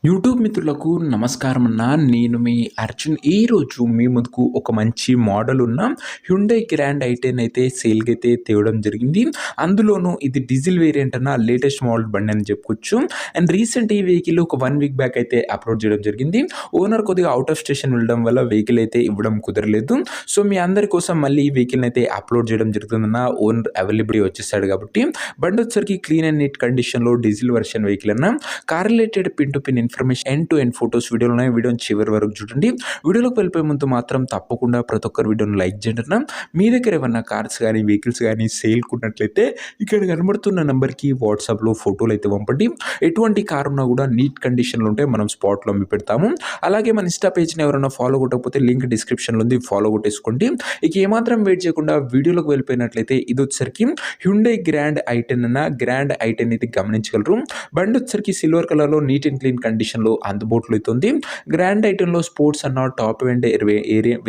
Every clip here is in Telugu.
యూట్యూబ్ మిత్రులకు నమస్కారం అన్న. నేను మీ అర్జున్. ఈరోజు మీ ముందుకు ఒక మంచి మోడల్ ఉన్న హ్యుండై గ్రాండ్ ఐ10 అయితే సేల్‌కి అయితే తేవడం జరిగింది. అందులోనూ ఇది డీజిల్ వేరియంట్ అన్న లేటెస్ట్ మోడల్ బండి అని చెప్పుకోవచ్చు. అండ్ రీసెంట్ ఈ వెహికల్ ఒక 1 వీక్ బ్యాక్ అయితే అప్లోడ్ చేయడం జరిగింది. ఓనర్ కొద్దిగా అవుట్ ఆఫ్ స్టేషన్ వెళ్ళడం వల్ల వెహికల్ అయితే ఇవ్వడం కుదరలేదు. సో మీ అందరి కోసం మళ్ళీ ఈ వెహికల్‌ని అయితే అప్లోడ్ చేయడం జరుగుతుందన్న. ఓనర్ అవైలబిలిటీ వచ్చేసాడు కాబట్టి బండి వచ్చేసరికి క్లీన్ అండ్ నీట్ కండిషన్‌లో డీజిల్ వెర్షన్ వెహికల్ అన్న. Car related pin to pin information end to end photos వీడియోలు ఉన్నాయి. వీడియోని చివరి వరకు చూడండి. వీడియోలోకి వెళ్ళిపోయే ముందు మాత్రం తప్పకుండా ప్రతి ఒక్కరు వీడియోని లైక్ చేయండి అన్న. మీ దగ్గర ఏమన్నా కార్స్ కానీ వెహికల్స్ కానీ సేల్‌కి ఉన్నట్లయితే ఇక్కడ కనబడుతున్న నెంబర్‌కి వాట్సాప్‌లో ఫోటోలు అయితే పంపండి. ఎటువంటి కార్ ఉన్నా కూడా నీట్ కండిషన్‌లో ఉంటే మనం స్పాట్‌లో అమ్మి పెడతాము. అలాగే మన ఇన్స్టా పేజ్‌ని ఎవరైనా ఫాలో కొట్టకపోతే లింక్ డిస్క్రిప్షన్‌లో ఉంది, ఫాలో కొట్టేసుకోండి. ఇక ఏమాత్రం వెయిట్ చేయకుండా వీడియోలోకి వెళ్ళిపోయినట్లయితే ఇది వచ్చేసరికి హ్యుండై గ్రాండ్ ఐ10 అన్న. గ్రాండ్ ఐ10 అయితే గమనించగలరు. బండి వచ్చేసరికి సిల్వర్ కలర్‌లో నీట్ అండ్ క్లీన్ కండిషన్‌లో అందుబాటులో అయితే ఉంది. గ్రాండ్ ఐ10లో స్పోర్ట్స్ అన్న టాప్ ఎండ్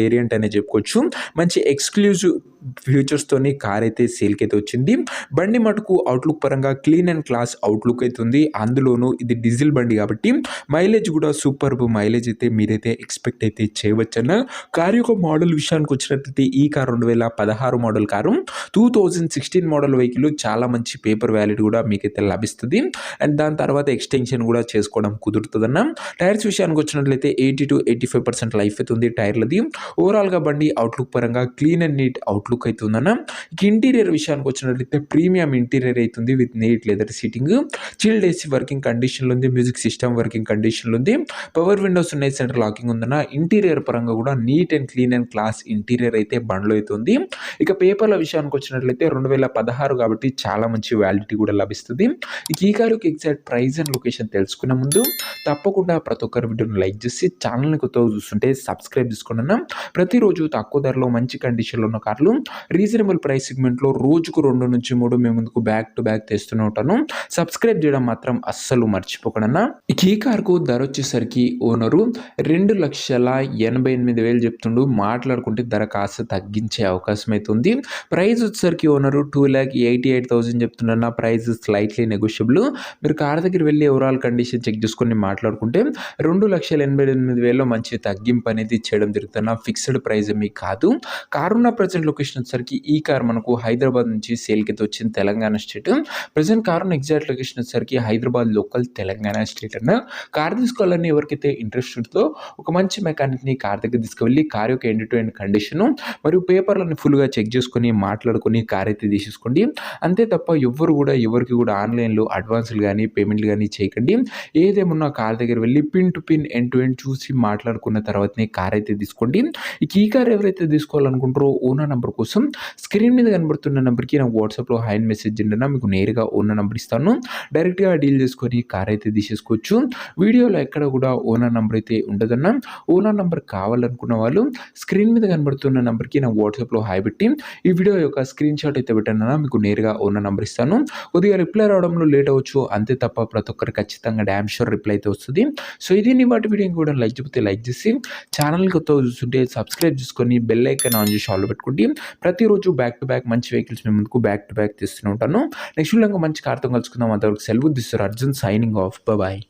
వేరియంట్ అనే చెప్పుకోవచ్చు. మంచి ఎక్స్క్లూజివ్ ఫీచర్స్తోని కార్ అయితే సేల్‌కి అయితే వచ్చింది. బండి మటుకు అవుట్‌లుక్ పరంగా క్లీన్ అండ్ క్లాస్ అవుట్‌లుక్ అయితే ఉంది. అందులోనూ ఇది డీజిల్ బండి కాబట్టి మైలేజ్ కూడా సూపర్బ్ మైలేజ్ అయితే మీరైతే ఎక్స్పెక్ట్ అయితే చేయవచ్చన్న. కార్ యొక్క మోడల్ విషయానికి వచ్చినట్లయితే ఈ car 2016 model car. 2016 model vehicle చాలా మంచి పేపర్ వ్యాలిడ్ కూడా మీకైతే లభిస్తుంది. అండ్ దాని తర్వాత ఎక్స్టెన్షన్ కూడా చేసుకోవడం కుదురుతుందన్న. టైర్స్ విషయానికి వచ్చినట్లయితే 80-85% లైఫ్ అయితే ఉంది టైర్లది. ఓవరాల్‌గా బండి అవుట్‌లుక్ పరంగా క్లీన్ అండ్ నీట్ అవుట్‌లుక్ అయితే ఉందన్న. ఇక ఇంటీరియర్ విషయానికి వచ్చినట్లయితే ప్రీమియం ఇంటీరియర్ అవుతుంది with neat leather seating. Chilled AC working కండిషన్లో ఉంది. మ్యూజిక్ సిస్టమ్ వర్కింగ్ కండిషన్లో ఉంది. పవర్ విండోస్ ఉన్నాయి. సెంటర్ లాకింగ్ ఉందన్న. ఇంటీరియర్ పరంగా కూడా neat and clean and class interior అయితే బండ్లో అయితే ఉంది. ఇక పేపర్ల విషయానికి వచ్చినట్లయితే 2016 కాబట్టి చాలా మంచి వ్యాలిడిటీ కూడా లభిస్తుంది. ఇక ఈ కారుకి ఎగ్జాక్ట్ ప్రైస్ అండ్ లొకేషన్ తెలుసుకునే ముందు తప్పకుండా ప్రతి ఒక్కరు వీడియోని లైక్ చేసి ఛానల్ని కొత్తగా చూస్తుంటే సబ్స్క్రైబ్ చేసుకోండి అన్న. ప్రతిరోజు తక్కువ ధరలో మంచి కండిషన్లో ఉన్న కార్లు రీజనబుల్ ప్రైస్ సెగ్మెంట్లో రోజుకు 2-3 మేము ముందుకు బ్యాక్ టు బ్యాక్ తెస్తూనే ఉంటాను. సబ్స్క్రైబ్ చేయడం మాత్రం అస్సలు మర్చిపోకండి అన్న. ఇక ఈ కార్కు ధర వచ్చేసరికి ఓనరు 2,88,000 చెప్తుండు. మాట్లాడుకుంటే ధర కాస్త తగ్గించే అవకాశం అయితే ఉంది. ప్రైస్ వచ్చేసరికి ఓనరు 2,88,000 చెప్తున్నా. Price slightly negotiable. మీరు కార్ దగ్గర వెళ్ళి ఓవరాల్ కండిషన్ చెక్ చేసుకొని మాట్లాడుకుంటే 2,88,000లో మంచి తగ్గింపు అనేది చేయడం జరుగుతున్న. ఫిక్స్డ్ ప్రైస్ ఏమీ కాదు. కార్ ఉన్న ప్రజెంట్ లొకేషన్ వచ్చేసరికి ఈ కార్ మనకు హైదరాబాద్ నుంచి సేల్కి అయితే వచ్చింది, తెలంగాణ స్టేట్. ప్రజెంట్ కార్ ఉన్న ఎగ్జాక్ట్ లొకేషన్ వచ్చేసరికి హైదరాబాద్ లోకల్, తెలంగాణ స్టేట్ అన్న. కార్ తీసుకోవాలని ఎవరికైతే ఇంట్రెస్ట్ ఉంటుందో ఒక మంచి మెకానిక్ని కార్ దగ్గర తీసుకువెళ్ళి కార్ యొక్క ఎండ్ టు ఎండ్ కండిషను మరియు పేపర్లను ఫుల్గా చెక్ చేసుకొని మాట్లాడుకొని కార్ అయితే తీసేసుకోండి. అంతే తప్ప ఎవరికి కూడా ఆన్లైన్లో అడ్వాన్సులు కానీ పేమెంట్లు కానీ చేయకండి. ఏదేమన్నా కార్ దగ్గర వెళ్ళి pin to pin end to end చూసి మాట్లాడుకున్న తర్వాతనే కార్ అయితే తీసుకోండి. ఇక ఈ కార్ ఎవరైతే తీసుకోవాలనుకుంటారో ఓనర్ నెంబర్ కోసం స్క్రీన్ మీద కనబడుతున్న నెంబర్కి నాకు వాట్సాప్లో హాయ్ అని మెసేజ్ చేయండి. మీకు నేరుగా ఓనర్ నెంబర్ ఇస్తాను. డైరెక్ట్గా డీల్ చేసుకొని కార్ అయితే తీసేసుకోవచ్చు. వీడియోలో ఎక్కడ కూడా ఓనర్ నెంబర్ అయితే ఉండదన్న. ఓనర్ నెంబర్ కావాలనుకున్న వాళ్ళు స్క్రీన్ మీద కనబడుతున్న నెంబర్కి నాకు వాట్సాప్లో హాయ్ పెట్టి ఈ వీడియో యొక్క స్క్రీన్ షాట్ అయితే పెట్టండి. మీకు నేరుగా ఓనర్ నెంబర్ ఇస్తాను. కొద్దిగా రిప్లై రావడంలో లేట్ అవ్వచ్చు, అంతే తప్ప ప్రతి ఒక్కరు ఖచ్చితంగా డ్యామ్ షూర్ రిప్లై అయితే వస్తుంది. సో ఇది వాటి వీడియో కూడా లైక్ చెప్తే లైక్ చేసి ఛానల్ కొత్తగా చూస్తుంటే సబ్స్క్రైబ్ చేసుకొని బెల్ ఐకాన్ ఆన్ చేసి ఆల్ పెట్టుకోండి. ప్రతిరోజు బ్యాక్ టు బ్యాక్ మంచి వెహికల్స్ మేము ముందుకు బ్యాక్ టు బ్యాక్ తీస్తూనే ఉంటాను. నెక్స్ట్ వీడియో మంచి కార్తో కలుసుకుందాం. అంతవరకు సెలవు. This is Arjun signing off. Bye.